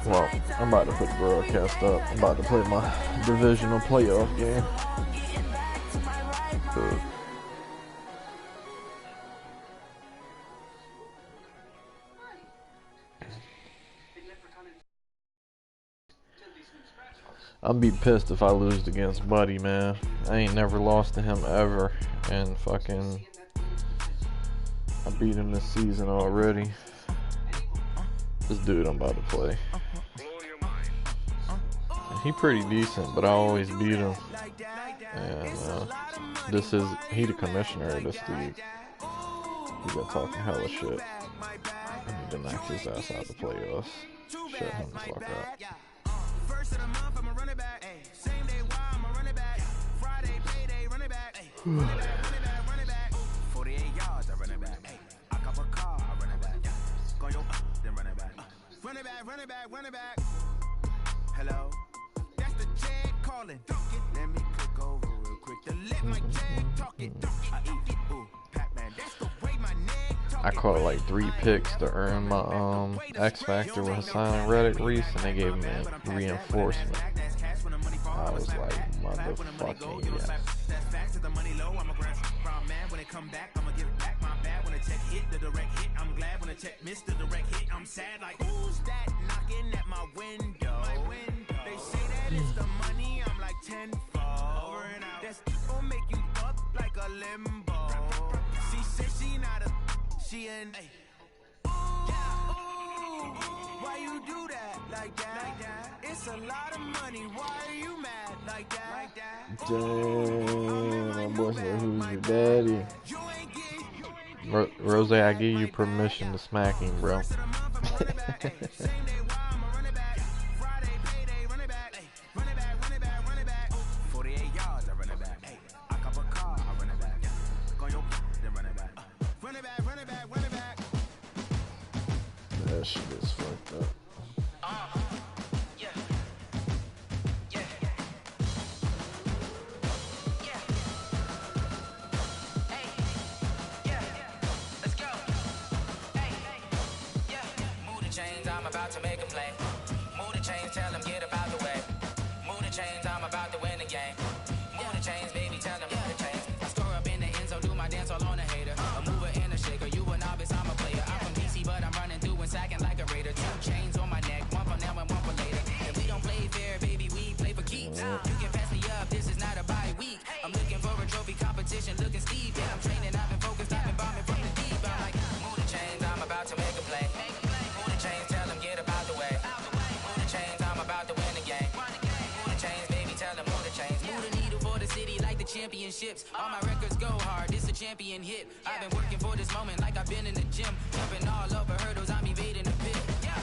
Well, I'm about to put the broadcast up. I'm about to play my divisional playoff game. I'll be pissed if I lose against Buddy, man. I ain't never lost to him ever. And fucking, I beat him this season already. This dude I'm about to play. He pretty decent, but I always beat him. And he the commissioner of this league. He been talking hella shit. I need to knock his ass out of the playoffs. Shut him the fuck up. First of the month, I'm a running back. Same day, why I'm a running back. Friday, payday, running back. Running back. 48 yards, I running back. I cop a car, I running back. Go yo, then running back. Running back. Hello, that's the Jag calling. Let me click over real quick to let my Jag talk it. I eat it, ooh, Pac-Man. That's the way my neck talk. I caught like 3 picks to earn my X Factor with Hassan Reddick Reese, and they gave me a reinforcement. I was like, motherfucking yes. When it come back, I'ma give it back my bad. When a check hit, the direct hit, I'm glad. When a check missed the direct hit, I'm sad. Like, who's that knocking at my window? They say that it's the money, I'm like 10-fold. Over and out. That's gon' make you up like a limbo. She said she not a, she in. Why you do that like that? It's a lot of money. Why are you mad like that? Damn, my boy said, who's your daddy? Rose, I give you permission to smack him, bro. That shit is fucked up. I'm about to make a play. Move the chains, tell them get about the way. Move the chains, I'm about to win the game. Move the chains, baby, tell them move the chains. I score up in the end zone, do my dance all on a hater. A mover and a shaker, you a novice, I'm a player. I'm from DC, but I'm running through and sacking like a raider. 2 chains on my neck, one for now and one for later. If we don't play fair, baby, we play for keeps. You can pass me up, this is not a bye week. I'm looking for a trophy competition, looking steep. Yeah, I'm training, I've been focused, I've been bombing from the deep. I'm like, move the chains, I'm about to make a play. Move the chains, tell them get about the way. Move the chains, I'm about to win the game. Move the chains, baby, tell them move the chains. Move the needle for the city like the championships. All my records go hard, this a champion hit. I've been working for this moment like I've been in the gym. Jumping all over hurdles, I'm evading the pit.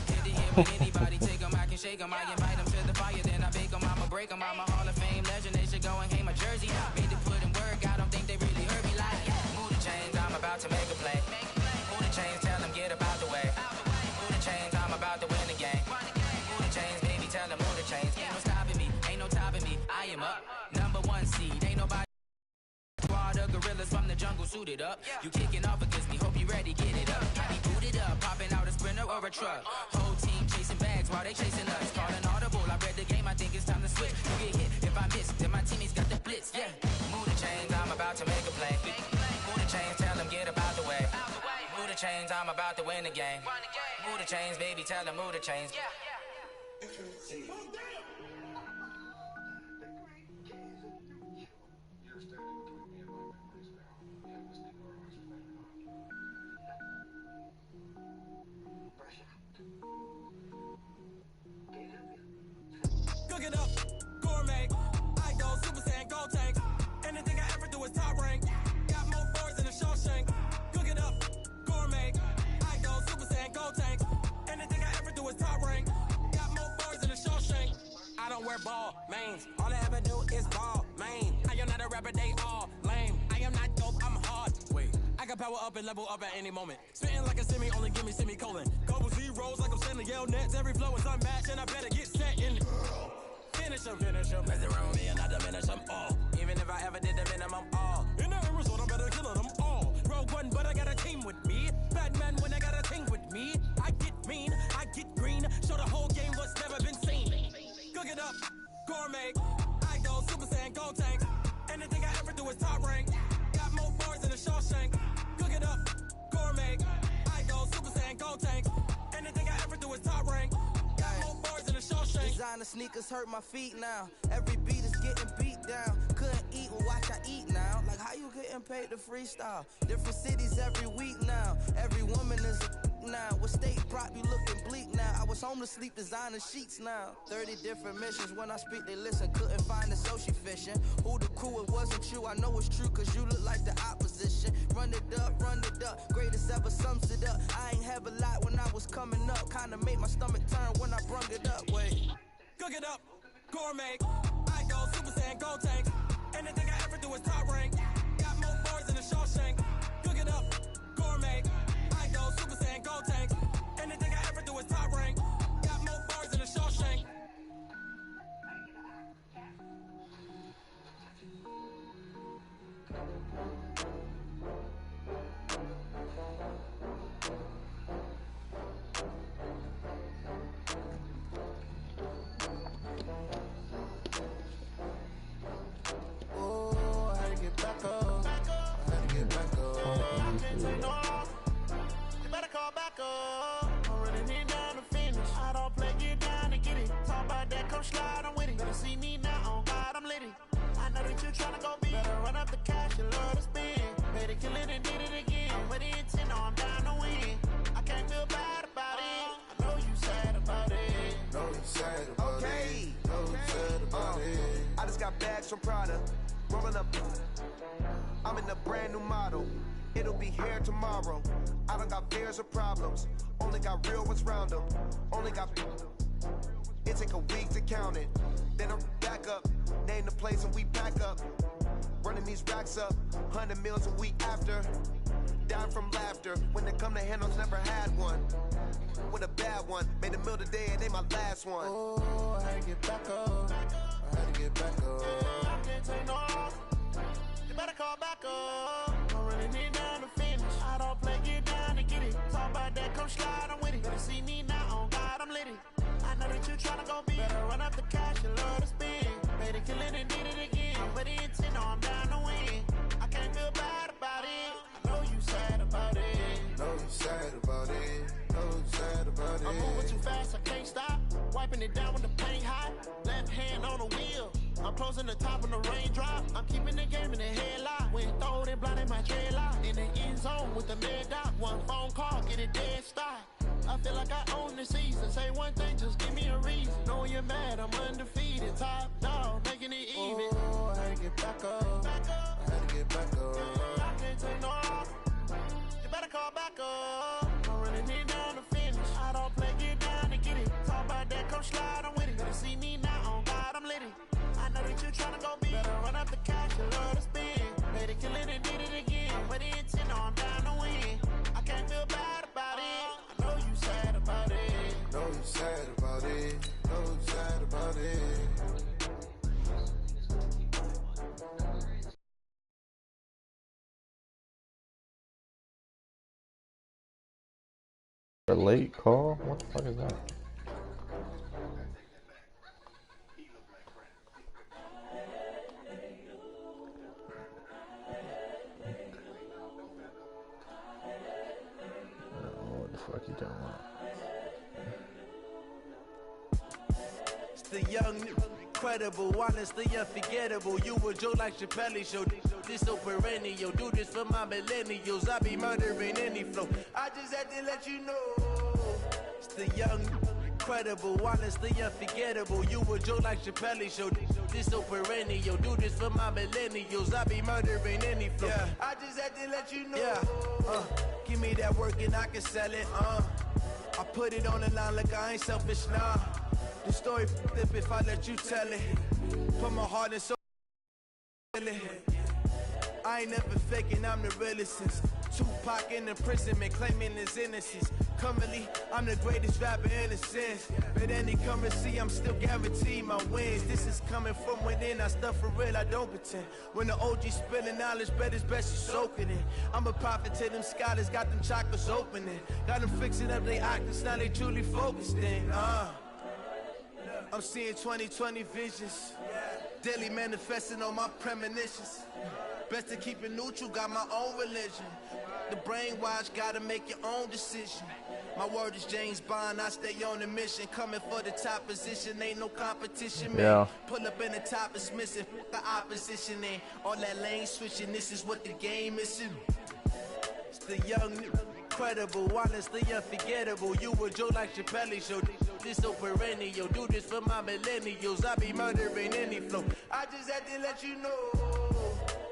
Hit the hit with anybody, take them, I can shake them. I invite them to the fire, then I bake them. I'ma break them, I'm a Hall of Fame legend. They should go and hang my jersey. Made to put in work, I don't think they really heard me like. Move the chains, I'm about to make a play. Move the chains, tell them get about the way. Move the chains, I'm about to win the game. Move the chains, baby, tell them move the chains. Ain't no stopping me, ain't no topping me. I am up, #1 seed, ain't nobody. Squad of gorillas from the jungle suited up. You kicking off against me, hope you ready, get it up. I be booted up, popping out a sprinter or a truck. Whole team chasing bags while they chasing us. Calling audible, I read the game, I think it's time to switch. You get hit, if I miss, then my teammates got the blitz. Yeah, move the chains, I'm about to make a play. Move the chains, tell them get about the way. Move the chains, I'm about to win the game. Move the chains, baby, tell them move the chains. Cook it up, gourmet. I go Super Saiyan, gold tank. Anything I ever do is top rank. Got more boards than a Shawshank. Cook it up, gourmet. I go Super Saiyan, gold tank. Anything I ever do is top rank. Got more boards than a Shawshank. I don't wear ball mains. All I ever do is ball main. I am not a rapper, they all lame. I am not dope, I'm hard. Wait, I can power up and level up at any moment. Spitting like a semi, only give me semicolon. Couple zeros like I'm sending yell nets. Every flow is unmatched and I better get set in. Finish him, mess around me and I diminish them all. Even if I ever did the minimum all. In the result, I'm better killing them all. Rogue One, but I got a team with me. Batman when I got a team with me. I get mean, I get green. Show the whole game what's Cook it up, gourmet. I go Super Saiyan, go tank. Anything I ever do is top rank. Got more bars than a Shawshank. Cook it up, gourmet. I go Super Saiyan, go tank. Anything I ever do is top rank. Got more bars than a Shawshank. Designer sneakers hurt my feet now. Every beat is getting beat down. Couldn't eat, well watch I eat now. Like how you getting paid to freestyle? Different cities every week now. Every woman is a now. With state prop you looking bleak now. I was home to sleep designer sheets now. 30 different missions. When I speak they listen. Couldn't find the social fishing. Who the crew, it wasn't you. I know it's true cause you look like the opposition. Run it up, greatest ever sums it up. I ain't have a lot when I was coming up. Kinda made my stomach turn when I brung it up. Wait. Cook it up, gourmet. I go Super Saiyan, go tank. Anything I ever do is top rank. Got more bars than a Shawshank. Cook it up, gourmet. I go Super Saiyan, go tank. Anything I ever do is top rank. Got more bars than a Shawshank. Slide, I'm with it. Better see me now, on God, I'm litty. I know that you tryna go big. Better run up the cash, you love to spend. Better kill it and did it again. I'm with the intent, no, I'm down to win. I can't feel bad about it. I know you sad about it. Know you sad about it. Know you sad about it. I just got bags from Prada. Rolling up. I'm in a brand new model. It'll be here tomorrow. I don't got fears or problems. Only got real ones round them. Only got. It take a week to count it. Then I'm back up. Name the place and we pack up. Running these racks up. 100 meals a week after. Down from laughter. When they come to handles, never had one. With a bad one. Made a meal today and they my last one. Oh, I had to get back up. I had to get back up. I can't take no off. You better call back up. I'm running it down to finish. I don't play, get down to get it. Talk about that, come slide, I'm with it. Better see me now, on God, I'm litty. I know that you tryna go big. Better run up the cash, you love to spend. Better kill it and did it again. But the intent, no, I'm down to win. I can't feel bad about it. I know you sad about it. Know you sad about it. Know you sad about it. I'm moving too fast, I can't stop. Wiping it down when the paint hot. Left hand on the wheel. I'm closing the top when the raindrop. I'm keeping the game in the headlock. When throwed and blinded my dreadlock. In the end zone with the mad dot. One phone call, get it dead stop. I feel like I own the season. Say one thing, just give me a reason. Knowing you're mad, I'm undefeated. Top dog, making it even. Oh, I had to get back up. I had to get back up. I can't take no off. You better call back up. I'm running it down to finish. I don't play, get down to get it. Talk about that, come slide, I'm with it. Better see me now, on God, I'm litty. I know that you tryna go big. Better run up the cash, you love to spend. Better kill it and did it again. But the intent, no, I'm down to win. I can't feel bad about it. I know you sad about it. Know you sad about it. Know you sad about it. A late call? What the fuck is that? What the fuck you talking about? It's the young, incredible, honestly unforgettable. You a joke like Chappelle show. This so perennial. Do this for my millennials. I be murdering any flow. I just had to let you know. It's the young, incredible, honestly unforgettable. You a joke like Chappelle show. This so perennial. Do this for my millennials. I be murdering any flow. Yeah. I just had to let you know. Yeah. Give me that work and I can sell it. I put it on the line like I ain't selfish, nah. The story flip if I let you tell it. Put my heart and soul in it. I ain't never faking, I'm the realest since Tupac in imprisonment, claiming his innocence. Currently, I'm the greatest rapper in a sense. But any currency, I'm still guaranteed my wins. This is coming from within, I stuff for real, I don't pretend. When the OG spilling knowledge, bet it's best you soak it in. I'm a prophet to them scholars, got them chakras opening. Got them fixing up they octaves, now they truly focused in. I'm seeing 20/20 visions. Daily manifesting on my premonitions. Best to keep it neutral, got my own religion. The brainwash, gotta make your own decision. My word is James Bond, I stay on a mission. Coming for the top position, ain't no competition, man. Yeah. Pull up in the top, it's missing the opposition in. All that lane switching, this is what the game is. It's the young, incredible, honestly unforgettable. You a Joe like Chappelle show. This so perennial, do this for my millennials. I be murdering any flow. I just had to let you know.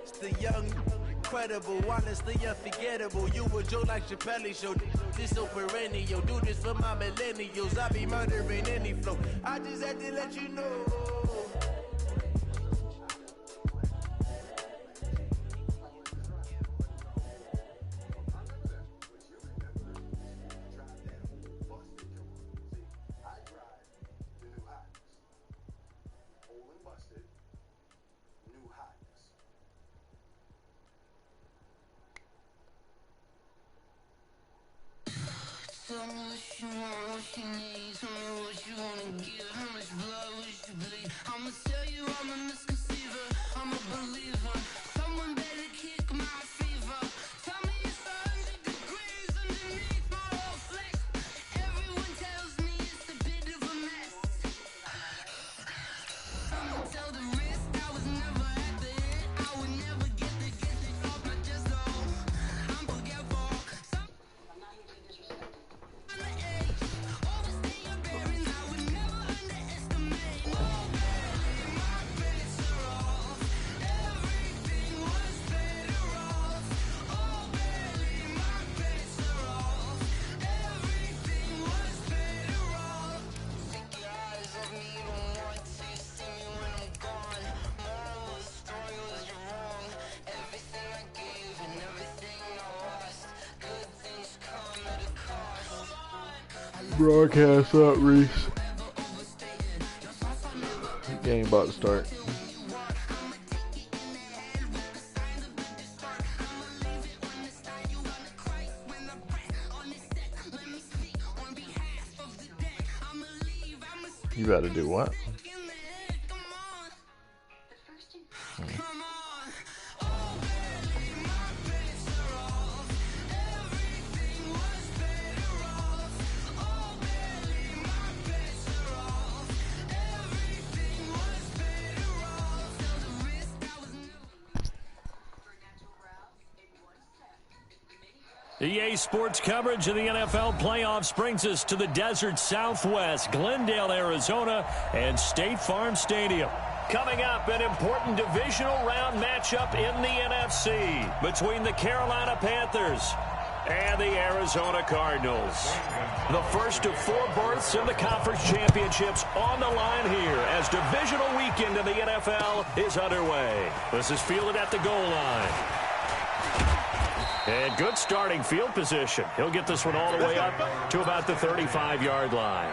It's the young, incredible, honestly unforgettable. You a Joe like Chappelle show. This so perennial, do this for my millennials. I be murdering any flow. I just had to let you know. Tell me what you want, what you need. Tell me what you wanna give. How much blood would you bleed? I'ma tell you I'm a misconceiver. I'm a believer. Someone better kick my fever. Tell me it's 100 degrees underneath my whole flesh. Everyone tells me it's a bit of a mess. I'ma tell the risk I was never at the end. I would never get the off my chest though. I'm forgetful. Broadcast up, Reese. Game about to start. You better do what? EA Sports coverage of the NFL playoffs brings us to the desert Southwest, Glendale, Arizona, and State Farm Stadium. Coming up, an important divisional round matchup in the NFC between the Carolina Panthers and the Arizona Cardinals. The first of 4 berths in the conference championships on the line here as divisional weekend in the NFL is underway. This is fielded at the goal line. And good starting field position. He'll get this one all the way up to about the 35-yard line.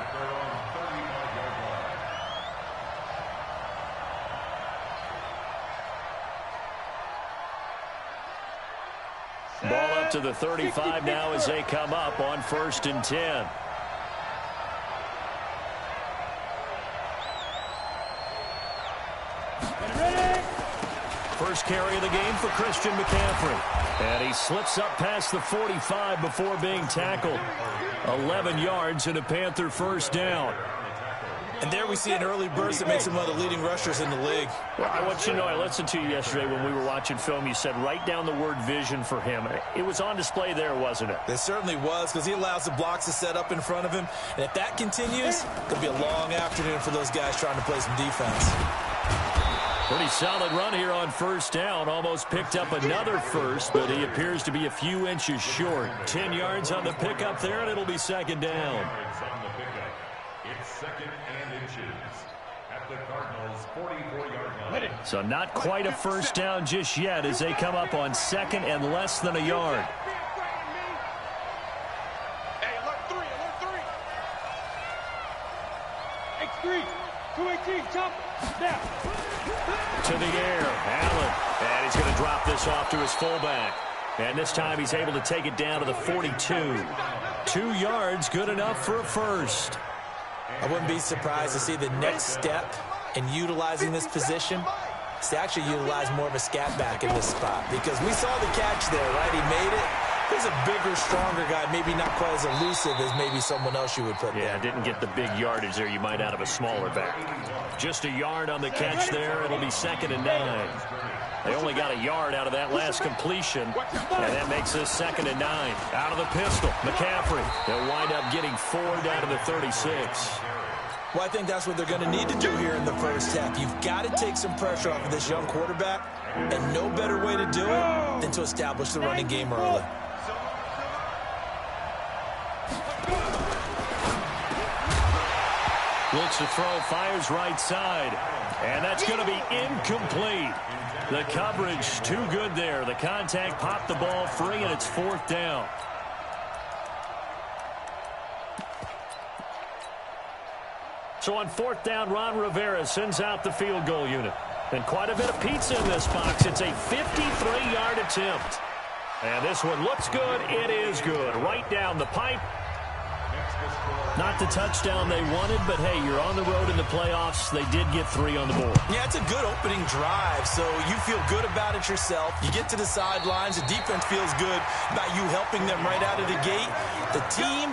Ball up to the 35 now as they come up on 1st and 10. First carry of the game for Christian McCaffrey. And he slips up past the 45 before being tackled. 11 yards and a Panther first down. And there we see an early burst that makes him one of the leading rushers in the league. Well, I want you to know, I listened to you yesterday when we were watching film. You said write down the word vision for him. It was on display there, wasn't it? It certainly was, because he allows the blocks to set up in front of him. And if that continues, it'll be a long afternoon for those guys trying to play some defense. Pretty solid run here on first down. Almost picked up another first, but he appears to be a few inches short. 10 yards on the pickup there, and it'll be second down. It's second and inches at the Cardinals' 44-yard line. So not quite a first down just yet as they come up on second and less than a yard. Hey, alert 3, alert 3. X3, 218, jump, snap. To the air, Allen. And he's going to drop this off to his fullback. And this time he's able to take it down to the 42. 2 yards, good enough for a first. I wouldn't be surprised to see the next step in utilizing this position is to actually utilize more of a scat back in this spot, because we saw the catch there, right? He made it. There's a bigger, stronger guy, maybe not quite as elusive as maybe someone else you would put there. Yeah, didn't get the big yardage there you might out of a smaller back. Just a yard on the catch there. It'll be 2nd and 9. They only got a yard out of that last completion, and that makes this 2nd and 9. Out of the pistol, McCaffrey. They'll wind up getting 4 down to the 36. Well, I think that's what they're going to need to do here in the first half. You've got to take some pressure off of this young quarterback, and no better way to do it than to establish the running game early. Looks to throw, fires right side, and that's going to be incomplete. The coverage too good there. The contact popped the ball free, and it's 4th down. So on 4th down, Ron Rivera sends out the field goal unit. And quite a bit of pizza in this box. It's a 53-yard attempt. And this one looks good. It is good. Right down the pipe. Not the touchdown they wanted, but hey, you're on the road in the playoffs. They did get 3 on the board. Yeah, it's a good opening drive, so you feel good about it yourself. You get to the sidelines. The defense feels good about you helping them right out of the gate. The team,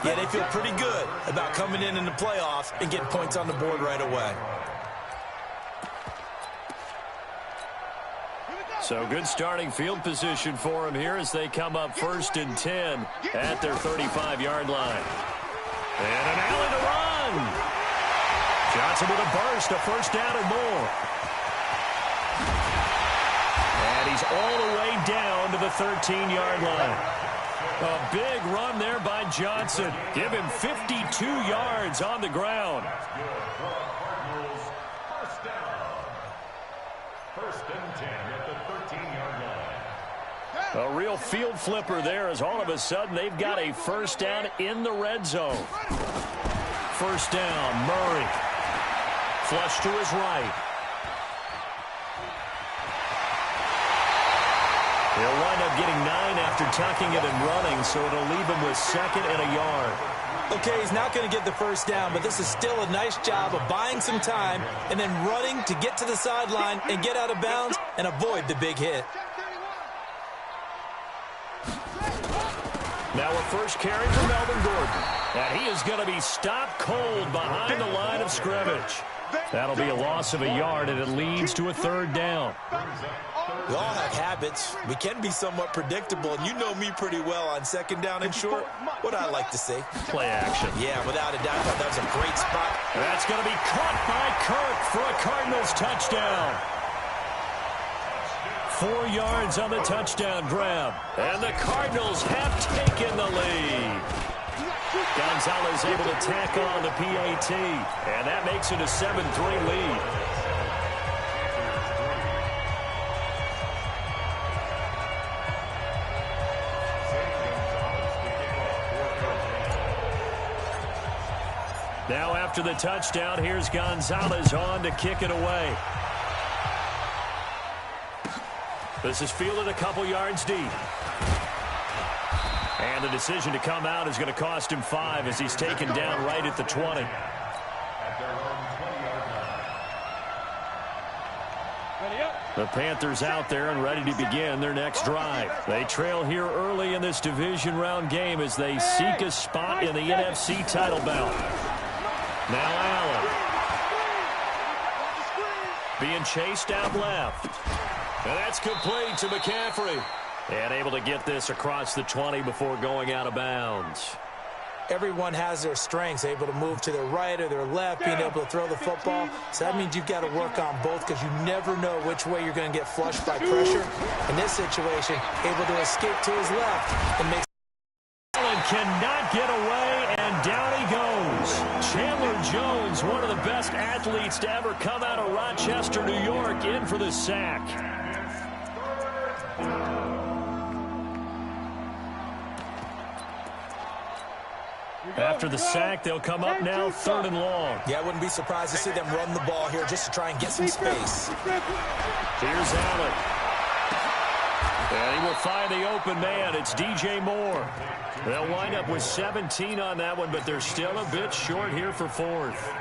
yeah, they feel pretty good about coming in the playoffs and getting points on the board right away. So good starting field position for them here as they come up 1st and 10 at their 35-yard line. And an alley to run. Johnson with a burst, a 1st down or more. And he's all the way down to the 13-yard line. A big run there by Johnson. Give him 52 yards on the ground. Cardinals, 1st down. 1st and 10 at the 13-yard line. A real field flipper there as all of a sudden they've got a 1st down in the red zone. 1st down, Murray. Flush to his right. He'll wind up getting 9 after tucking it and running, so it'll leave him with 2nd and a yard. Okay, he's not going to get the 1st down, but this is still a nice job of buying some time and then running to get to the sideline and get out of bounds and avoid the big hit. Now a first carry for Melvin Gordon. And he is going to be stopped cold behind the line of scrimmage. That'll be a loss of a yard, and it leads to a 3rd down. We all have habits. We can be somewhat predictable, and you know me pretty well on 2nd down and short. What I like to see. Play action. Yeah, without a doubt, that was a great spot. That's going to be caught by Kirk for a Cardinals touchdown. 4 yards on the touchdown grab. And the Cardinals have taken the lead. Gonzalez able to tack on the PAT. And that makes it a 7-3 lead. Now after the touchdown, here's Gonzalez on to kick it away. This is fielded a couple yards deep. And the decision to come out is going to cost him 5 as he's taken down right at the 20. The Panthers out there and ready to begin their next drive. They trail here early in this division round game as they seek a spot in the NFC title bout. Now Allen. Being chased out left. And that's complete to McCaffrey. And able to get this across the 20 before going out of bounds. Everyone has their strengths, able to move to their right or their left, being able to throw the football. So that means you've got to work on both because you never know which way you're going to get flushed by pressure. In this situation, able to escape to his left and make. Allen cannot get away, and down he goes. Chandler Jones, one of the best athletes to ever come out of Rochester, New York, in for the sack. After the sack, they'll come up now 3rd and long. Yeah, I wouldn't be surprised to see them run the ball here just to try and get some space. Here's Allen. And he will find the open man. It's DJ Moore. They'll wind up with 17 on that one, but they're still a bit short here for fourth.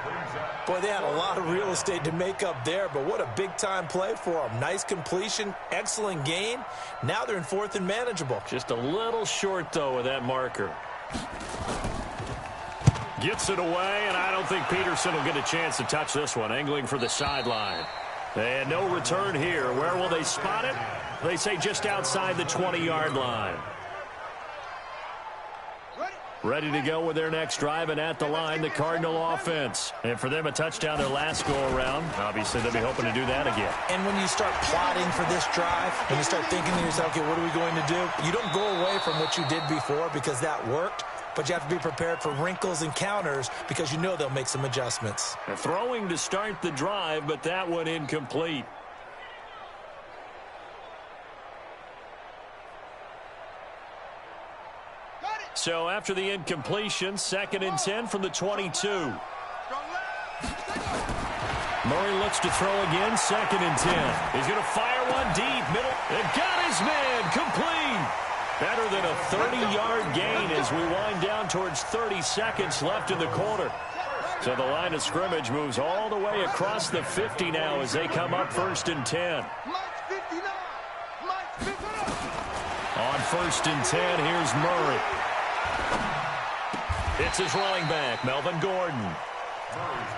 Boy, they had a lot of real estate to make up there, but what a big-time play for them. Nice completion, excellent gain. Now they're in fourth and manageable. Just a little short, though, with that marker. Gets it away, and I don't think Peterson will get a chance to touch this one. Angling for the sideline. And no return here. Where will they spot it? They say just outside the 20-yard line. Ready to go with their next drive, and at the line, the Cardinal offense. And for them, a touchdown their last go-around. Obviously, they'll be hoping to do that again. And when you start plotting for this drive, when you start thinking to yourself, okay, what are we going to do? You don't go away from what you did before because that worked, but you have to be prepared for wrinkles and counters because you know they'll make some adjustments. They're throwing to start the drive, but that one incomplete. So after the incompletion, 2nd and 10 from the 22. Murray looks to throw again, 2nd and 10. He's going to fire one deep, middle. And got his man, complete. Better than a 30-yard gain as we wind down towards 30 seconds left in the quarter. So the line of scrimmage moves all the way across the 50 now as they come up 1st and 10. On 1st and 10, here's Murray. It's his running back, Melvin Gordon. Murray's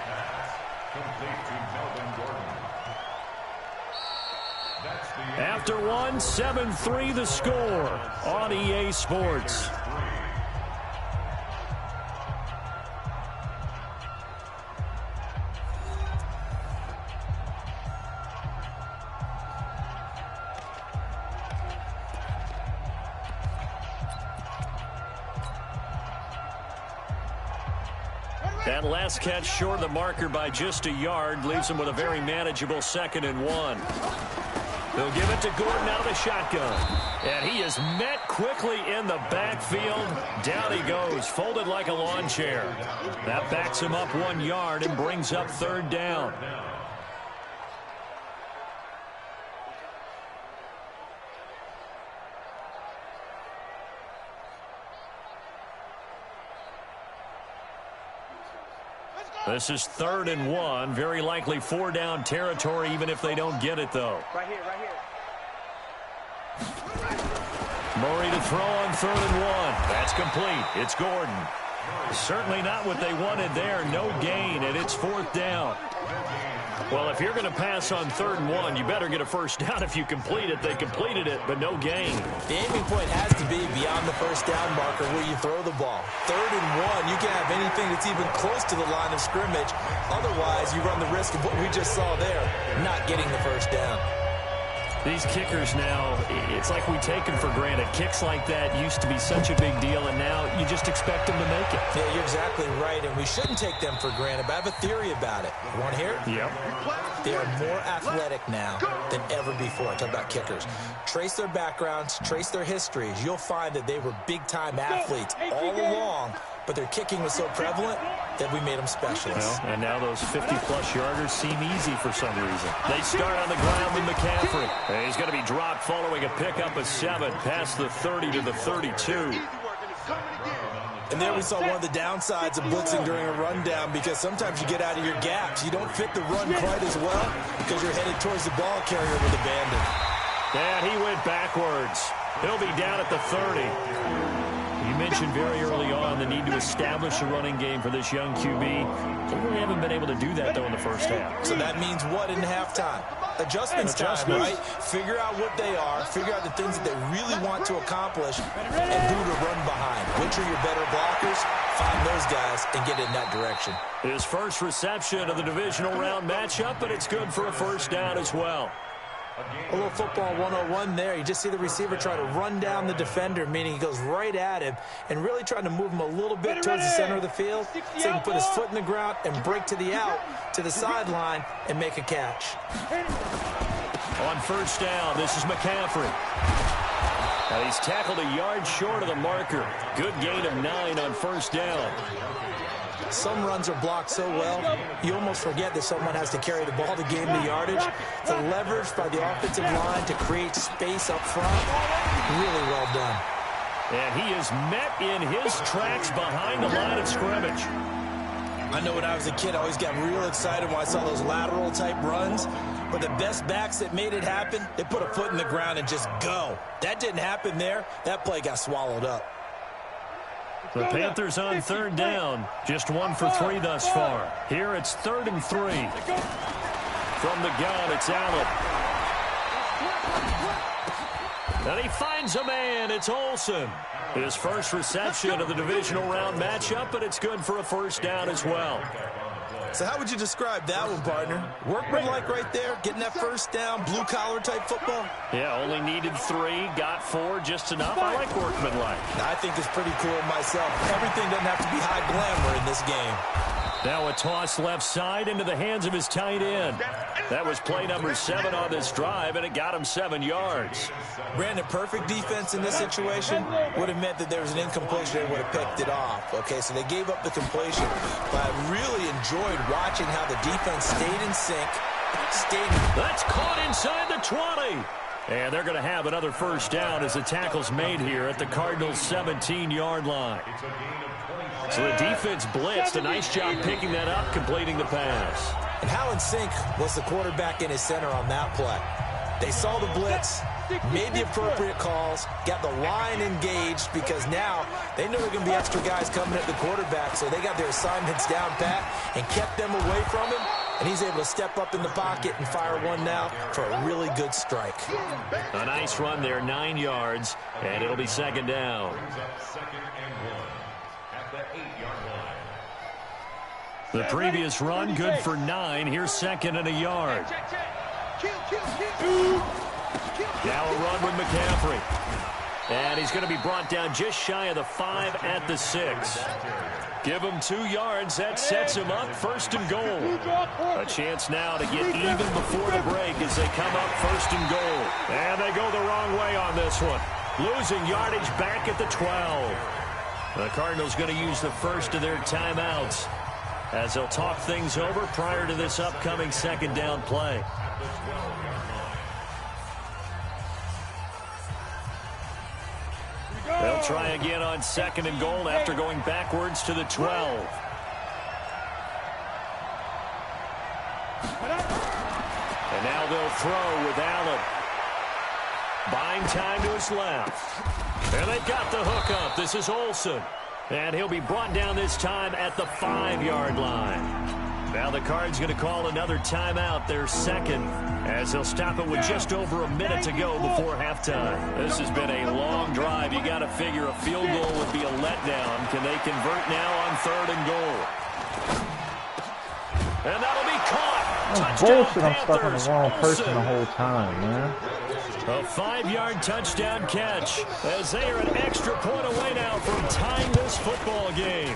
pass, complete to Melvin Gordon. That's the After one, 7-3 the score on EA Sports. That last catch short of the marker by just a yard leaves him with a very manageable 2nd and 1. They'll give it to Gordon out of the shotgun. And he is met quickly in the backfield. Down he goes, folded like a lawn chair. That backs him up 1 yard and brings up 3rd down. This is 3rd and 1. Very likely 4-down territory, even if they don't get it, though. Right here, right here. Murray to throw on 3rd and 1. That's complete. It's Gordon. Certainly not what they wanted there. No gain, and it's 4th down. Well, if you're going to pass on 3rd and 1, you better get a 1st down if you complete it. They completed it, but no gain. The aiming point has to be beyond the 1st down marker where you throw the ball. 3rd and 1, you can have anything that's even close to the line of scrimmage. Otherwise, you run the risk of what we just saw there, not getting the 1st down. These kickers now, it's like we take them for granted. Kicks like that used to be such a big deal, and now you just expect them to make it. Yeah, you're exactly right, and we shouldn't take them for granted, but I have a theory about it. You want to hear it? Yep. They are more athletic now than ever before. Talk about kickers. Trace their backgrounds, trace their histories. You'll find that they were big-time athletes all along, but their kicking was so prevalent that we made them specialists. Well, and now those 50-plus yarders seem easy for some reason. They start on the ground with McCaffrey. And he's going to be dropped following a pickup of 7 past the 30 to the 32. And there we saw one of the downsides of blitzing during a rundown because sometimes you get out of your gaps. You don't fit the run quite as well because you're headed towards the ball carrier with abandon. And he went backwards. He'll be down at the 30. You mentioned very early on the need to establish a running game for this young QB. They really haven't been able to do that, though, in the 1st half. So that means what in halftime? Adjustments time, right? Figure out what they are, figure out the things that they really want to accomplish, and who to run behind. Which are your better blockers? Find those guys and get in that direction. His first reception of the divisional round matchup, but it's good for a 1st down as well. A little football 101 there. You just see the receiver try to run down the defender, meaning he goes right at him and really trying to move him a little bit towards the center of the field so he can put his foot in the ground and break to the out, to the sideline, and make a catch. On 1st down, this is McCaffrey. Now he's tackled a yard short of the marker. Good gain of 9 on 1st down. Some runs are blocked so well, you almost forget that someone has to carry the ball to gain the yardage. The leverage by the offensive line to create space up front, really well done. And he is met in his tracks behind the line of scrimmage. I know when I was a kid, I always got real excited when I saw those lateral-type runs. But the best backs that made it happen, they put a foot in the ground and just go. That didn't happen there. That play got swallowed up. The Panthers on third down. Just 1 for 3 thus far. Here it's 3rd and 3. From the gun, it's Allen. And he finds a man. It's Olsen. His first reception of the divisional round matchup, but it's good for a first down as well. So how would you describe that one, partner? Workmanlike right there, getting that first down, blue-collar type football? Yeah, only needed 3, got 4, just enough. I like workmanlike. I think it's pretty cool myself. Everything doesn't have to be high glamour in this game. Now a toss left side into the hands of his tight end. That was play number 7 on this drive, and it got him 7 yards. Brandon, perfect defense in this situation would have meant that there was an incompletion. They would have picked it off. Okay, so they gave up the completion. But I really enjoyed watching how the defense stayed in sync. That's caught inside the 20. And they're going to have another first down as the tackle's made here at the Cardinals' 17-yard line. So the defense blitzed. A nice job picking that up, completing the pass. And how in sync was the quarterback in his center on that play? They saw the blitz, made the appropriate calls, got the line engaged because now they know there are going to be extra guys coming at the quarterback, so they got their assignments down pat and kept them away from him, and he's able to step up in the pocket and fire one now for a really good strike. A nice run there, 9 yards, and it'll be second down. The previous run, good for 9. Here's 2nd and a yard. Now a run with McCaffrey. And he's going to be brought down just shy of the 5 at the 6. Give him 2 yards. That sets him up 1st and goal. A chance now to get even before the break as they come up 1st and goal. And they go the wrong way on this one. Losing yardage back at the 12. The Cardinals going to use the first of their timeouts as they'll talk things over prior to this upcoming second down play. They'll try again on 2nd and goal after going backwards to the 12. And now they'll throw with Allen. Buying time to his left. And they've got the hook up. This is Olsen. And he'll be brought down this time at the 5-yard line. Now the Cards going to call another timeout, their 2nd, as they'll stop it with just over a minute to go before halftime. This has been a long drive. You got to figure a field goal would be a letdown. Can they convert now on 3rd and goal? And that'll be caught. Bullshit, I'm stuck on the wrong person the whole time, man. A 5-yard touchdown catch as they are an extra point away now from tying this football game.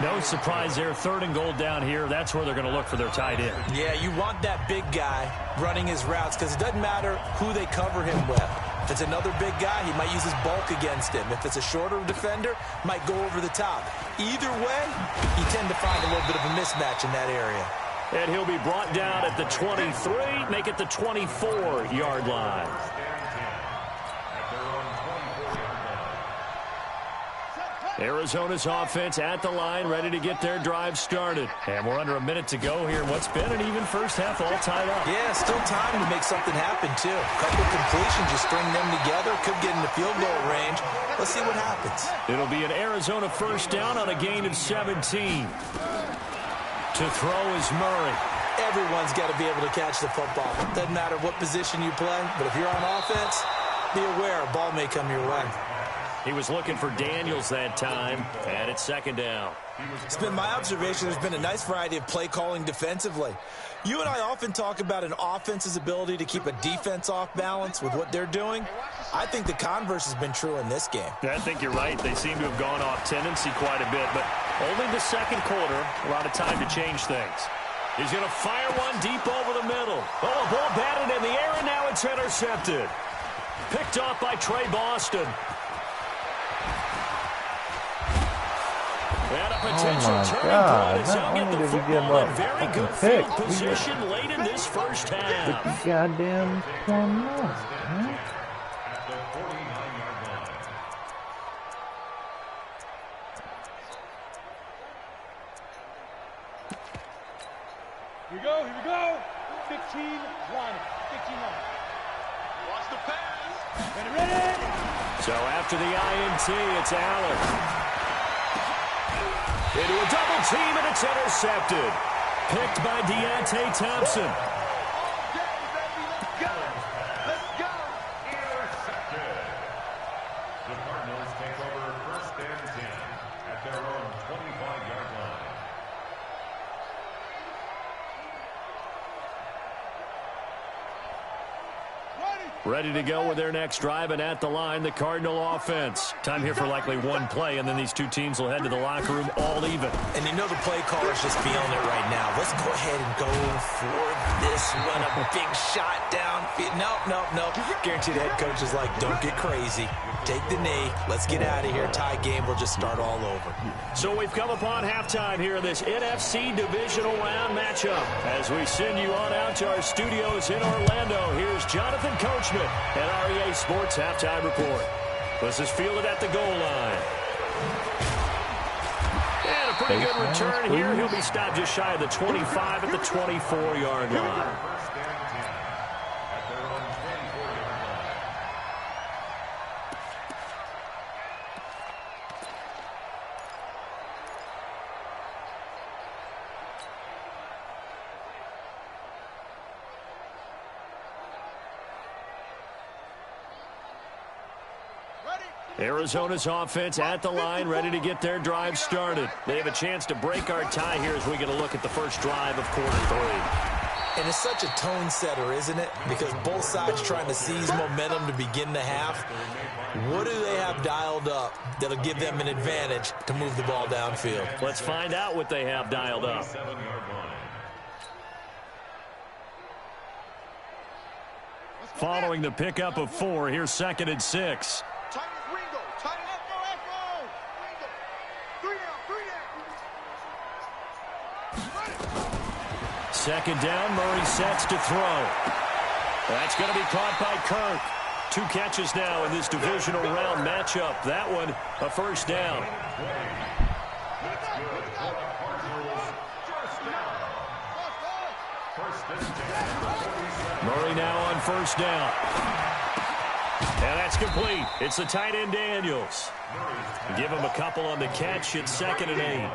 No surprise there, 3rd and goal down here. That's where they're going to look for their tight end. Yeah, you want that big guy running his routes because it doesn't matter who they cover him with. If it's another big guy, he might use his bulk against him. If it's a shorter defender, might go over the top. Either way, you tend to find a little bit of a mismatch in that area. And he'll be brought down at the 23, make it the 24-yard line. Arizona's offense at the line, ready to get their drive started. And we're under a minute to go here in what's been an even first half, all tied up. Yeah, still time to make something happen, too. A couple completions, just string them together. Could get into field goal range. Let's see what happens. It'll be an Arizona first down on a gain of 17. To throw is Murray. Everyone's got to be able to catch the football. Doesn't matter what position you play, but if you're on offense, be aware a ball may come your way. He was looking for Daniels that time, and it's 2nd down. It's been my observation there's been a nice variety of play calling defensively. You and I often talk about an offense's ability to keep a defense off balance with what they're doing. I think the converse has been true in this game. I think you're right. They seem to have gone off tendency quite a bit, but only the 2nd quarter, a lot of time to change things. He's going to fire one deep over the middle. Oh, a ball batted in the air, and now it's intercepted. Picked off by Trey Boston. And a potential turning God, point as not he'll get only the did we give football up in very fucking good pick, field position late in this first half. 50 goddamn point loss, man. At the 49-yard line. Here we go, here we go. 15 line. 15 line. Watch the pass. Ready, ready. So after the INT, it's Allen. Into a double team, and it's intercepted. Picked by Deontay Thompson. Intercepted. The Cardinals take over 1st and 10 at their own 25-yard line. Ready to go with their next drive, and at the line, the Cardinal offense. Time here for likely one play, and then these two teams will head to the locker room all even. And you know the play caller's just feeling it right now. Let's go ahead and go for this one. A big shot downfield. Nope. Guarantee the head coach is like, don't get crazy. Take the knee. Let's get out of here. Tie game. We'll just start all over. So we've come upon halftime here in this NFC divisional round matchup. As we send you on out to our studios in Orlando, here's Jonathan Coachman at REA Sports Halftime Report. This is fielded at the goal line. And a pretty good return here. He'll be stopped just shy of the 25 at the 24-yard line. 1st and 10 at their own 24-yard line. Arizona's offense at the line, ready to get their drive started. They have a chance to break our tie here as we get a look at the first drive of quarter 3. And it's such a tone setter, isn't it? Because both sides trying to seize momentum to begin the half. What do they have dialed up that'll give them an advantage to move the ball downfield? Let's find out what they have dialed up. 7-yard line. Following the pickup of 4, here's 2nd and 6. Second down, Murray sets to throw. That's going to be caught by Kirk. 2 catches now in this divisional round matchup. That one, a first down. Murray now on first down. And that's complete. It's the tight end Daniels. Give him a couple on the catch. It's 2nd and 8.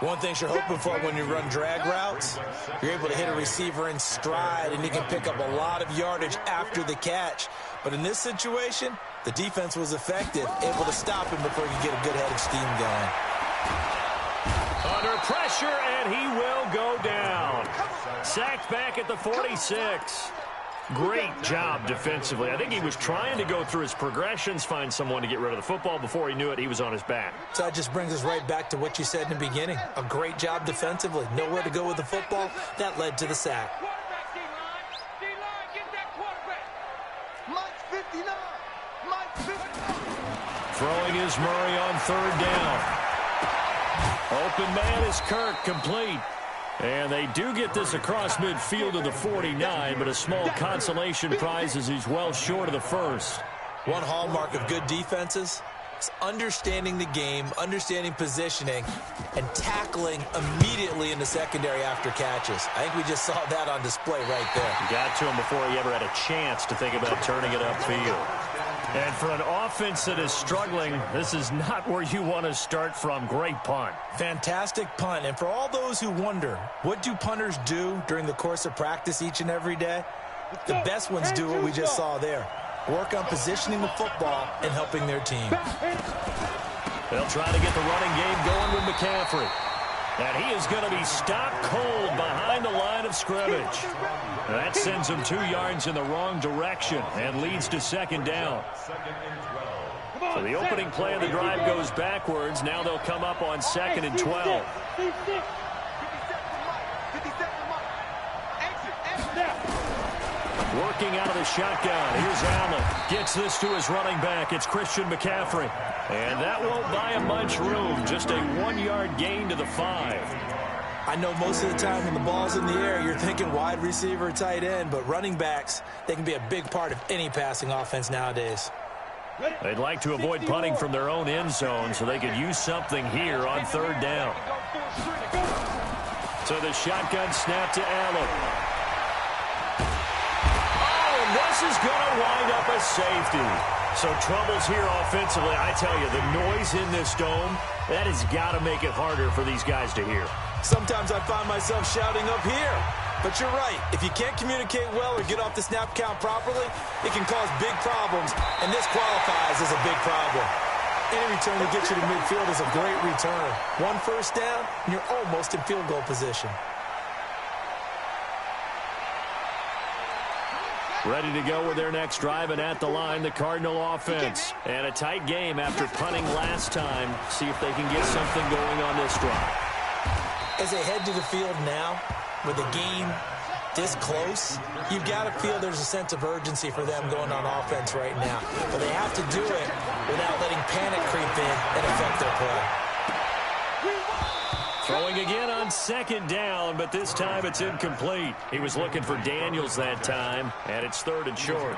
One thing you're hoping for when you run drag routes, you're able to hit a receiver in stride, and you can pick up a lot of yardage after the catch. But in this situation, the defense was effective, able to stop him before he could get a good head of steam going. Under pressure, and he will go down. Sacked back at the 46. Great job defensively. I think he was trying to go through his progressions, find someone to get rid of the football. Before he knew it, he was on his back. So that just brings us right back to what you said in the beginning. A great job defensively. Nowhere to go with the football. That led to the sack. Throwing is Murray on 3rd down. Open man is Kirk, complete. And they do get this across midfield to the 49, but a small consolation prize as he's well short of the first. One hallmark of good defenses is understanding the game, understanding positioning, and tackling immediately in the secondary after catches. I think we just saw that on display right there. Got to him before he ever had a chance to think about turning it upfield. And for an offense that is struggling, this is not where you want to start from. Great punt. Fantastic punt. And for all those who wonder, what do punters do during the course of practice each and every day? The best ones do what we just saw there. Work on positioning the football and helping their team. They'll try to get the running game going with McCaffrey. And he is going to be stopped cold behind the line of scrimmage. That sends him 2 yards in the wrong direction and leads to 2nd down. So the opening play of the drive goes backwards. Now they'll come up on 2nd and 12. Working out of the shotgun. Here's Allen. Gets this to his running back. It's Christian McCaffrey. And that won't buy him much room. Just a 1-yard gain to the 5. I know most of the time when the ball's in the air, you're thinking wide receiver, tight end, but running backs, they can be a big part of any passing offense nowadays. They'd like to avoid punting from their own end zone so they could use something here on 3rd down. So the shotgun snap to Allen. Oh, and this is going to wind up a safety. So troubles here offensively. I tell you, the noise in this dome, that has got to make it harder for these guys to hear. Sometimes I find myself shouting up here. But you're right. If you can't communicate well or get off the snap count properly, it can cause big problems, and this qualifies as a big problem. Any return to get you to midfield is a great return. 1 first down, and you're almost in field goal position. Ready to go with their next drive, and at the line, the Cardinal offense. And a tight game after punting last time. See if they can get something going on this drive. As they head to the field now, with the game this close, you've got to feel there's a sense of urgency for them going on offense right now. But they have to do it without letting panic creep in and affect their play. Throwing again on 2nd down, but this time it's incomplete. He was looking for Daniels that time, and it's 3rd and short.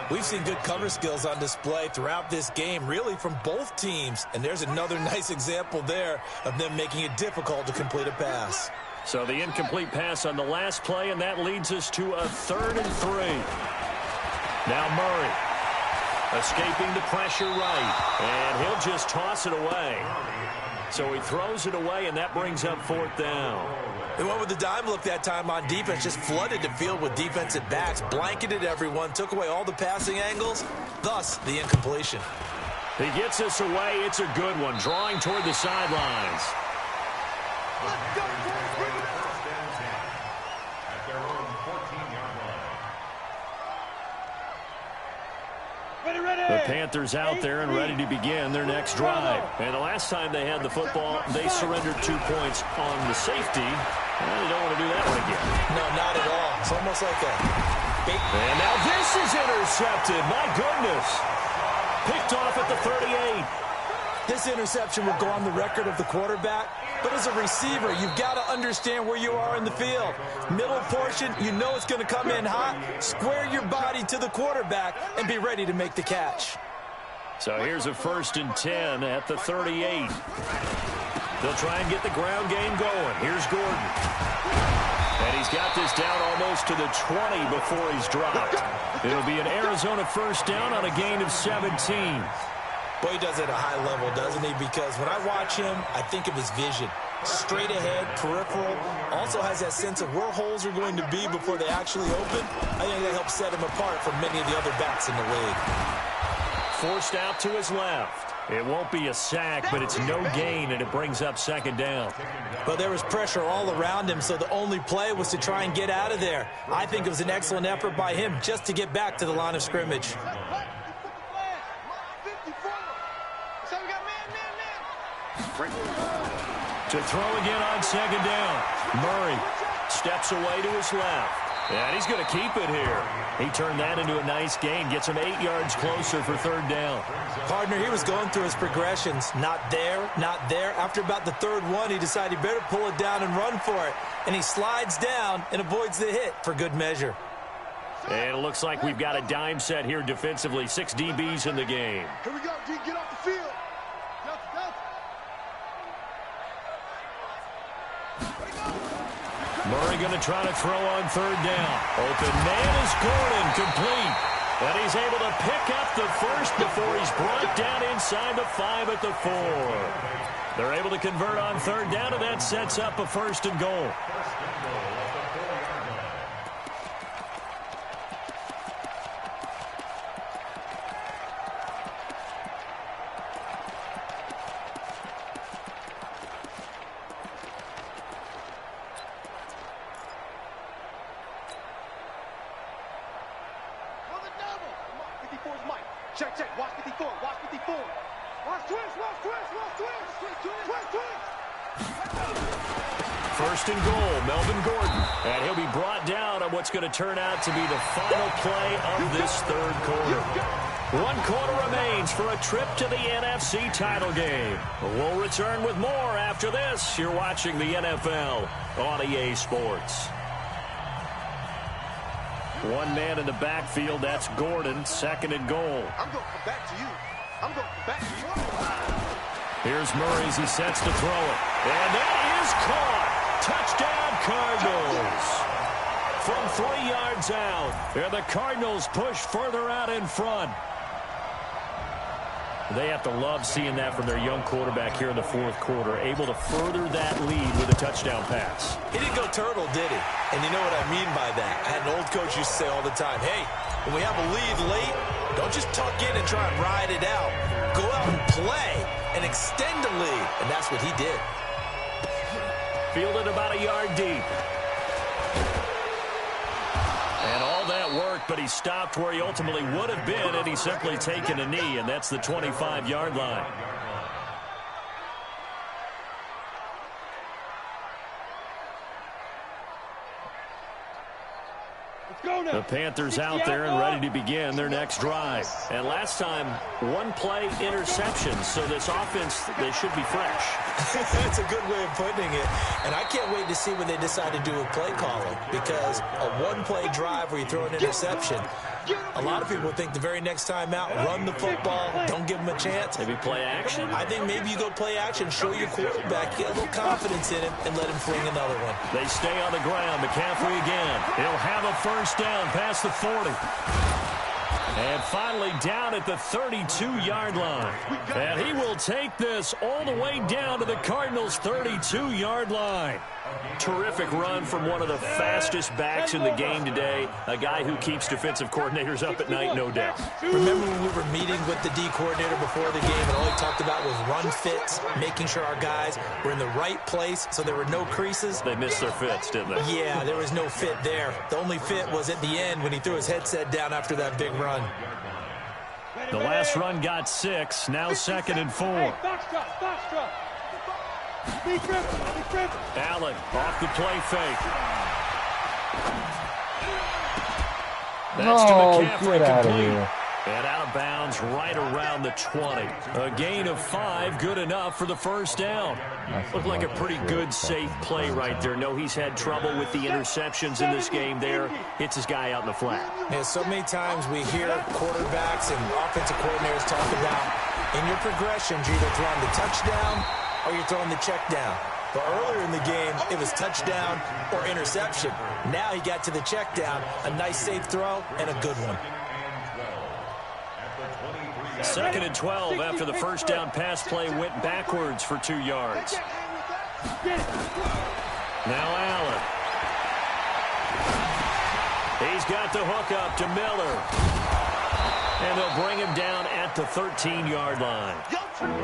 We've seen good cover skills on display throughout this game, really from both teams. And there's another nice example there of them making it difficult to complete a pass. So the incomplete pass on the last play, and that leads us to a 3rd and 3. Now Murray escaping the pressure right, and he'll just toss it away. So he throws it away, and that brings up 4th down. They went with the dime look that time on defense, just flooded the field with defensive backs, blanketed everyone, took away all the passing angles, thus the incompletion. He gets us away. It's a good one, drawing toward the sidelines. The Panthers out there and ready to begin their next drive. And the last time they had the football, they surrendered 2 points on the safety. And they don't want to do that one again. No, not at all. It's almost like a big... And now this is intercepted. My goodness. Picked off at the 38. This interception will go on the record of the quarterback. But as a receiver, you've got to understand where you are in the field. Middle portion, you know it's going to come in hot. Square your body to the quarterback and be ready to make the catch. So here's a 1st and 10 at the 38. They'll try and get the ground game going. Here's Gordon. And he's got this down almost to the 20 before he's dropped. It'll be an Arizona 1st down on a gain of 17. Boy, he does it at a high level, doesn't he? Because when I watch him, I think of his vision. Straight ahead, peripheral. Also has that sense of where holes are going to be before they actually open. I think that helps set him apart from many of the other backs in the league. Forced out to his left. It won't be a sack, but it's no gain, and it brings up 2nd down. But there was pressure all around him, so the only play was to try and get out of there. I think it was an excellent effort by him just to get back to the line of scrimmage. To throw again on 2nd down. Murray steps away to his left. And he's going to keep it here. He turned that into a nice gain. Gets him 8 yards closer for 3rd down. Partner, he was going through his progressions. Not there, not there. After about the 3rd one, he decided he better pull it down and run for it. And he slides down and avoids the hit for good measure. And it looks like we've got a dime set here defensively. 6 DBs in the game. Here we go, D. Get off the field. Murray going to try to throw on 3rd down. Open man is Gordon, complete. And he's able to pick up the 1st before he's brought down inside the 5 at the 4. They're able to convert on 3rd down, and that sets up a 1st and goal. Check, check. Watch 54. Watch 54. Watch twist. Watch twist. Watch twist. Twist, twist, twist. First and goal, Melvin Gordon. And he'll be brought down on what's going to turn out to be the final play of this third quarter. 1 quarter remains for a trip to the NFC title game. We'll return with more after this. You're watching the NFL on EA Sports. One man in the backfield, that's Gordon, second and goal. I'm going to come back to you. I'm going to come back to you. Here's Murray as he sets to throw it. And that is caught. Touchdown, Cardinals. From 3 yards out. And the Cardinals push further out in front. They have to love seeing that from their young quarterback here in the fourth quarter, able to further that lead with a touchdown pass. He didn't go turtle, did he? And you know what I mean by that. I had an old coach used to say all the time, hey, when we have a lead late, don't just tuck in and try and ride it out. Go out and play and extend the lead. And that's what he did. Fielded about a yard deep. And all that work, but he stopped where he ultimately would have been had he simply taken a knee, and that's the 25-yard line. The Panthers out there and ready to begin their next drive. And last time, 1-play interception, so this offense, they should be fresh. That's a good way of putting it. And I can't wait to see what they decide to do with play calling, because a 1-play drive where you throw an interception, a lot of people think the very next time out, run the football, don't give them a chance. Maybe play action? I think maybe you go play action, show your quarterback, get a little confidence in him, and let him fling another one. They stay on the ground. McCaffrey again. He'll have a first down past the 40. And finally down at the 32-yard line. And he will take this all the way down to the Cardinals' 32-yard line. Terrific run from one of the fastest backs in the game today. A guy who keeps defensive coordinators up at night, no doubt. Remember when we were meeting with the D coordinator before the game and all he talked about was run fits, making sure our guys were in the right place so there were no creases? They missed their fits, didn't they? Yeah, there was no fit there. The only fit was at the end when he threw his headset down after that big run. The last run got 6, now second and 4. Allen off the play fake. That's to McCaffrey, complete. And out of bounds right around the 20. A gain of 5, good enough for the first down. Looked like a pretty good, safe play right there. No, he's had trouble with the interceptions in this game there. Hits his guy out in the flat. Yeah, so many times we hear quarterbacks and offensive coordinators talk about in your progressions, you're either throwing the touchdown or you're throwing the check down. But earlier in the game, it was touchdown or interception. Now he got to the check down, a nice safe throw, and a good one. Second and 12 after the first down pass play went backwards for 2 yards. Now Allen. He's got the hook up to Miller. And they'll bring him down at the 13-yard line.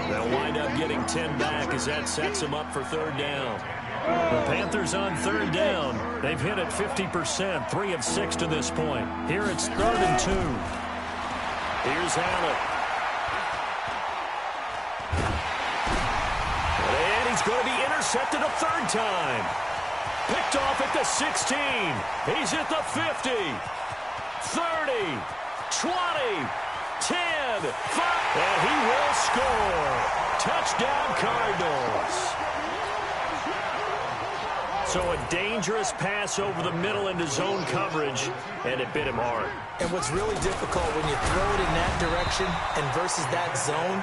They'll wind up getting 10 back as that sets him up for third down. The Panthers on third down. They've hit it 50%, 3 of 6 to this point. Here it's 3rd and 2. Here's Allen. And he's going to be intercepted a 3rd time. Picked off at the 16. He's at the 50. 30. 20, 10, 5, and he will score. Touchdown, Cardinals. So a dangerous pass over the middle into zone coverage, and it bit him hard. And what's really difficult when you throw it in that direction and versus that zone,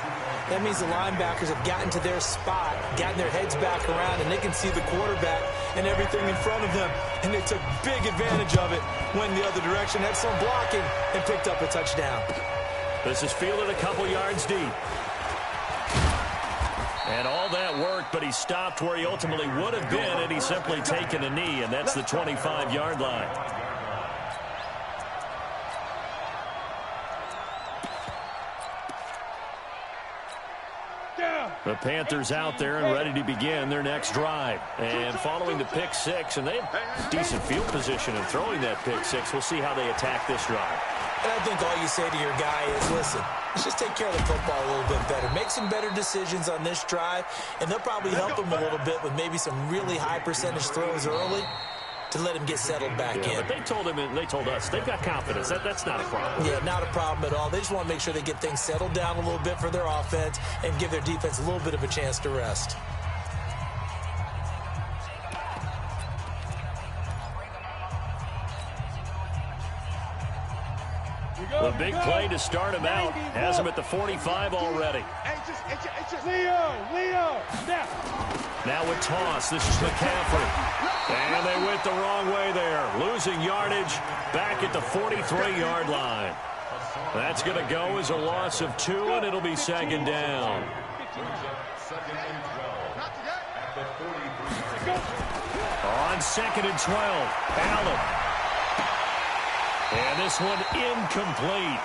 that means the linebackers have gotten to their spot, gotten their heads back around, and they can see the quarterback and everything in front of them. And they took big advantage of it, went the other direction, had some blocking, and picked up a touchdown. This is fielded a couple yards deep. And all that worked, but he stopped where he ultimately would have been had he simply taken a knee, and that's the 25-yard line. The Panthers out there and ready to begin their next drive. And following the pick 6, and they have decent field position in throwing that pick 6. We'll see how they attack this drive. And I think all you say to your guy is, listen, Let's just take care of the football a little bit better. Make some better decisions on this drive, and they'll probably help him a little bit with maybe some really high percentage throws early to let him get settled back in. But they told us they've got confidence. That's not a problem. Yeah, not a problem at all. They just want to make sure they get things settled down a little bit for their offense and give their defense a little bit of a chance to rest. The big play to start him out has him at the 45 already. Leo, Now with toss, this is McCaffrey. And they went the wrong way there. Losing yardage back at the 43-yard line. That's going to go as a loss of 2, and it'll be second down. On second and 12, Allen. And this one incomplete.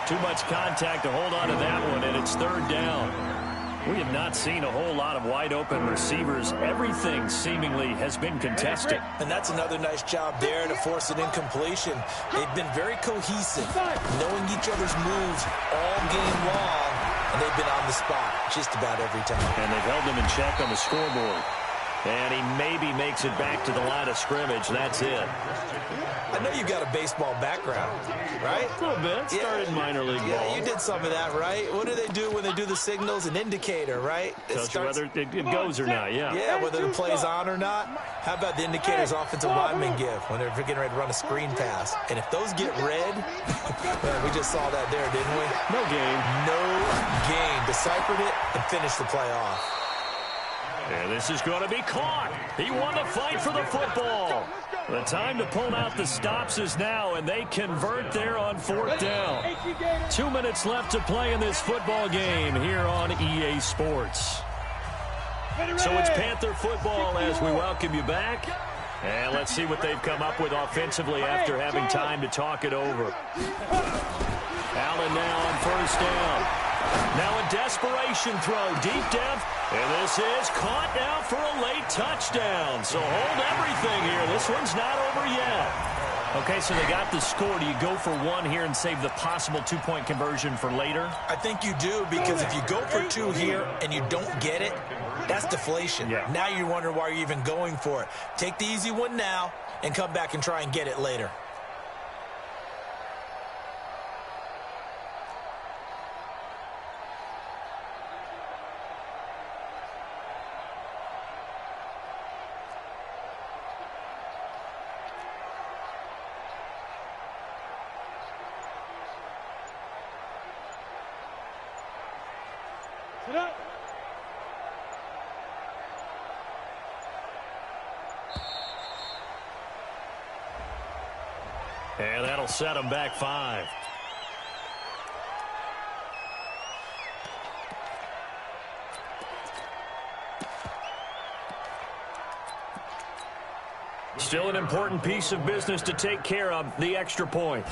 Too much contact to hold on to that one, and it's third down. We have not seen a whole lot of wide-open receivers. Everything seemingly has been contested. And that's another nice job there to force an incompletion. They've been very cohesive, knowing each other's moves all game long, and they've been on the spot just about every time. And they've held them in check on the scoreboard. And he maybe makes it back to the line of scrimmage. That's it. I know you've got a baseball background, right? A little bit. Started minor league ball. Yeah, you did some of that, right? What do they do when they do the signals? An indicator, right? Tells you whether it goes or not, yeah. Yeah, whether the play's on or not. How about the indicators offensive linemen give when they're getting ready to run a screen pass? And if those get red, well, we just saw that there, didn't we? No game. No game. Deciphered it and finished the play off. And this is going to be caught. He won the fight for the football. The time to pull out the stops is now, and they convert there on fourth down. 2 minutes left to play in this football game here on EA Sports. So it's Panther football as we welcome you back. And let's see what they've come up with offensively after having time to talk it over. Allen now on first down. Now a desperation throw, deep depth, and this is caught now for a late touchdown. So hold everything here. This one's not over yet. Okay, so they got the score. Do you go for one here and save the possible two-point conversion for later? I think you do, because if you go for 2 here and you don't get it, that's deflation. Yeah. Now you're wondering why you're even going for it. Take the easy one now and come back and try and get it later. And that'll set them back 5. Still an important piece of business to take care of, the extra point.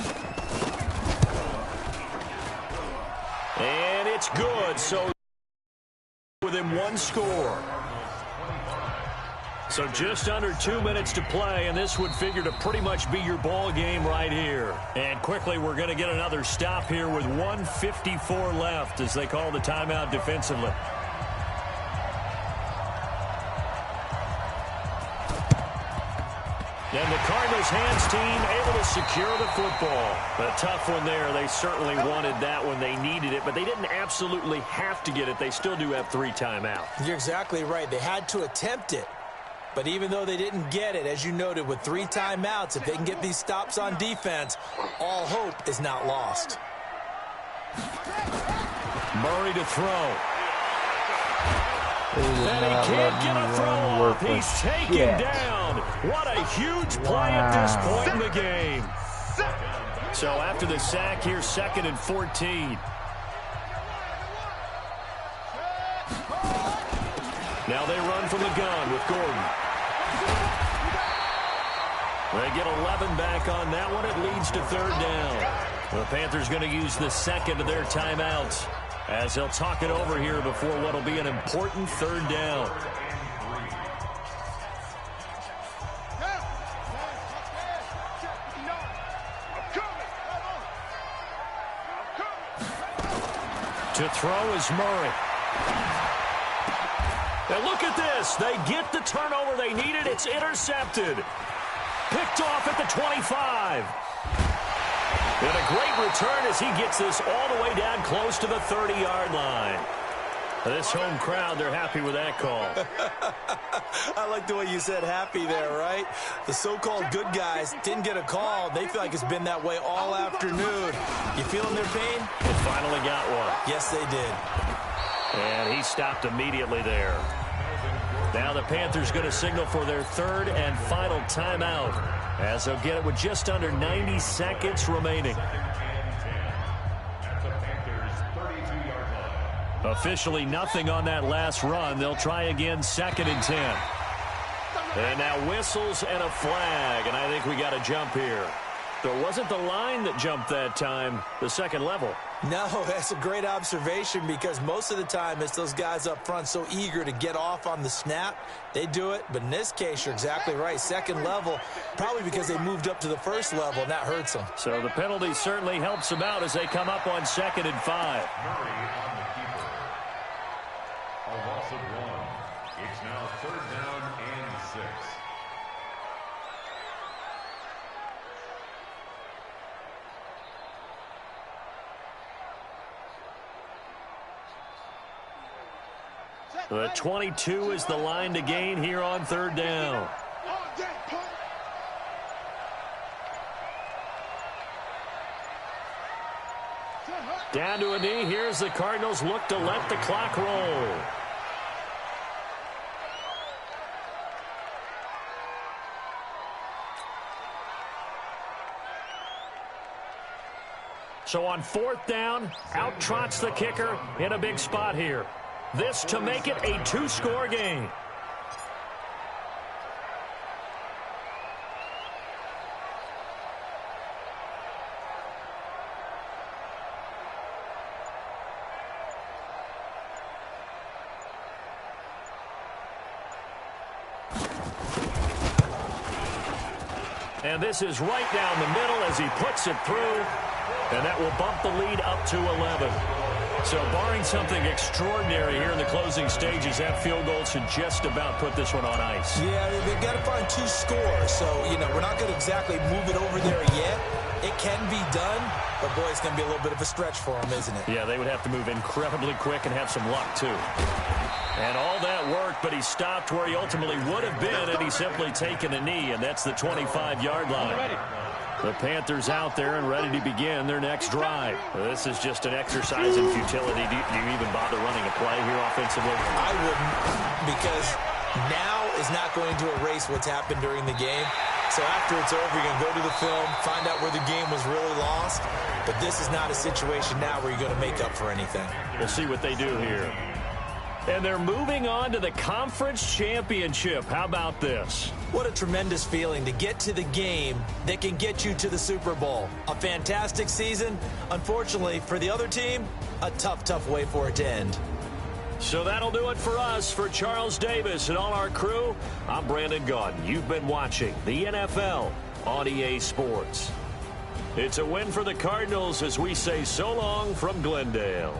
And it's good, so within 1 score. So just under 2 minutes to play, and this would figure to pretty much be your ball game right here. And quickly, we're going to get another stop here with 1:54 left as they call the timeout defensively. And the Cardinals hands team able to secure the football. A tough one there. They certainly wanted that when they needed it, but they didn't absolutely have to get it. They still do have 3 timeouts. You're exactly right. They had to attempt it. But even though they didn't get it, as you noted, with 3 timeouts, if they can get these stops on defense, all hope is not lost. Murray to throw. And he can't get a throw off. He's taken down. What a huge play at this point in the game. So after the sack here, 2nd and 14. Now they run from the gun with Gordon. They get 11 back on that one. It leads to 3rd down. The Panthers going to use the 2nd of their timeouts as they'll talk it over here before what will be an important 3rd down. To throw is Murray. And look at this. They get the turnover they needed. It's intercepted. Picked off at the 25. And a great return as he gets this all the way down close to the 30-yard line. This home crowd, they're happy with that call. I like the way you said happy there, right? The so-called good guys didn't get a call. They feel like it's been that way all afternoon. You feeling their pain? They finally got one. Yes, they did. And he stopped immediately there. Now the Panthers going to signal for their third and final timeout, as they'll get it with just under 90 seconds remaining. Officially nothing on that last run. They'll try again, 2nd and 10. And now whistles and a flag, and I think we got a jump here. So it wasn't the line that jumped that time, the second level. No, that's a great observation, because most of the time it's those guys up front so eager to get off on the snap. They do it, but in this case, you're exactly right. Second level, probably because they moved up to the first level, and that hurts them. So the penalty certainly helps them out as they come up on 2nd and 5. A loss of 1. It's now 3rd down and 6. The 22 is the line to gain here on 3rd down. Down to a knee. Here's the Cardinals look to let the clock roll. So on 4th down, out trots the kicker in a big spot here. This to make it a 2-score game. And this is right down the middle as he puts it through. And that will bump the lead up to 11. So barring something extraordinary here in the closing stages, that field goal should just about put this one on ice. Yeah, they've got to find 2 scores. So, we're not going to exactly move it over there yet. It can be done, but, boy, it's going to be a little bit of a stretch for them, isn't it? Yeah, they would have to move incredibly quick and have some luck, too. And all that worked, but he stopped where he ultimately would have been had he simply taken a knee, and that's the 25-yard line. The Panthers out there and ready to begin their next drive. This is just an exercise in futility. Do you even bother running a play here offensively? I wouldn't, because now is not going to erase what's happened during the game. So after it's over, you're going to go to the film, find out where the game was really lost. But this is not a situation now where you're going to make up for anything. We'll see what they do here. And they're moving on to the conference championship. How about this? What a tremendous feeling to get to the game that can get you to the Super Bowl. A fantastic season. Unfortunately, for the other team, a tough, tough way for it to end. So that'll do it for us. For Charles Davis and all our crew, I'm Brandon Gaudin. You've been watching the NFL on EA Sports. It's a win for the Cardinals as we say so long from Glendale.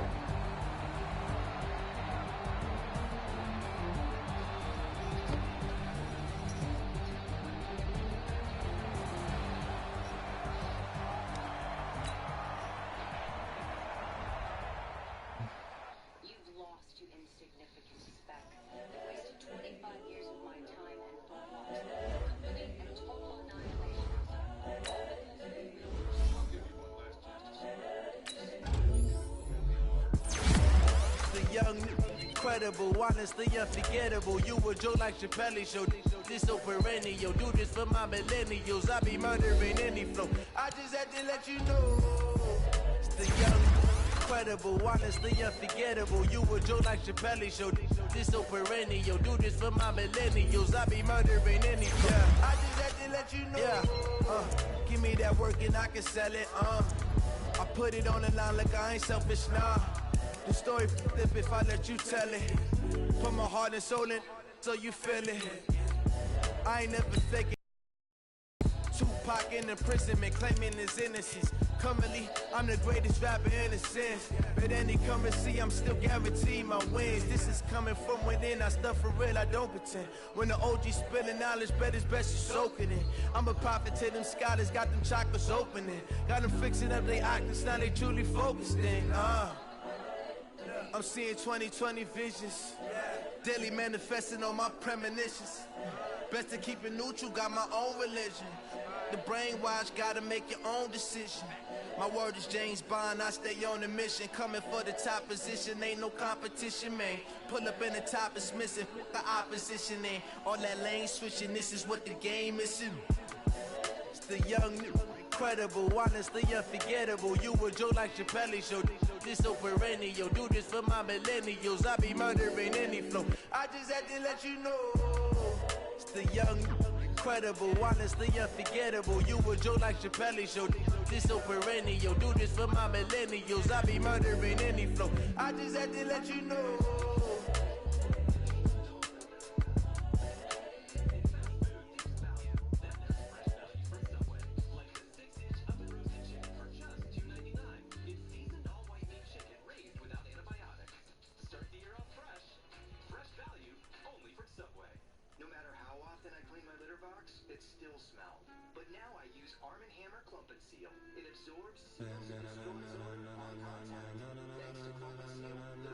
Honestly unforgettable. You a joke like Chappelle show. This so perennial. Do this for my millennials. I be murdering any flow. I just had to let you know. It's the young, incredible, honestly unforgettable. You a joke like Chappelle show. This so perennial. Do this for my millennials. I be murdering any flow. Yeah. I just had to let you know. Yeah. Give me that work and I can sell it. I put it on the line like I ain't selfish, nah. The story flip if I let you tell it. Put my heart and soul in so you feel it. I ain't never faking. Too Pac in imprisonment, claiming his innocence. Currently, I'm the greatest rapper in a sense. But any currency, I'm still guaranteed my wins. This is coming from within, I stuff for real, I don't pretend. When the OG spilling knowledge, bet it's best you soak it in. I'm a prophet to them scholars, got them chakras opening. Got them fixing up their octaves, now they truly focused in. I'm seeing 2020 visions, daily manifesting on my premonitions. Best to keep it neutral, got my own religion. The brainwash, gotta make your own decision. My word is James Bond, I stay on a mission. Coming for the top position, ain't no competition, man. Pull up in the top, it's missing, the opposition ain't. All that lane switching, this is what the game is. It's the young, incredible, honestly unforgettable. You a Joe like Chappelle show. This so perennial, do this for my millennials. I be murdering any flow. I just had to let you know. It's the young, incredible, honestly unforgettable. You a Joe like Chappelle show. This so perennial, do this for my millennials. I be murdering any flow. I just had to let you know.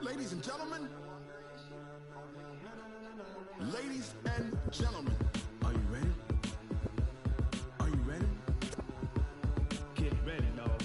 Ladies and gentlemen, ladies and gentlemen, are you ready? Are you ready? Get ready, dog.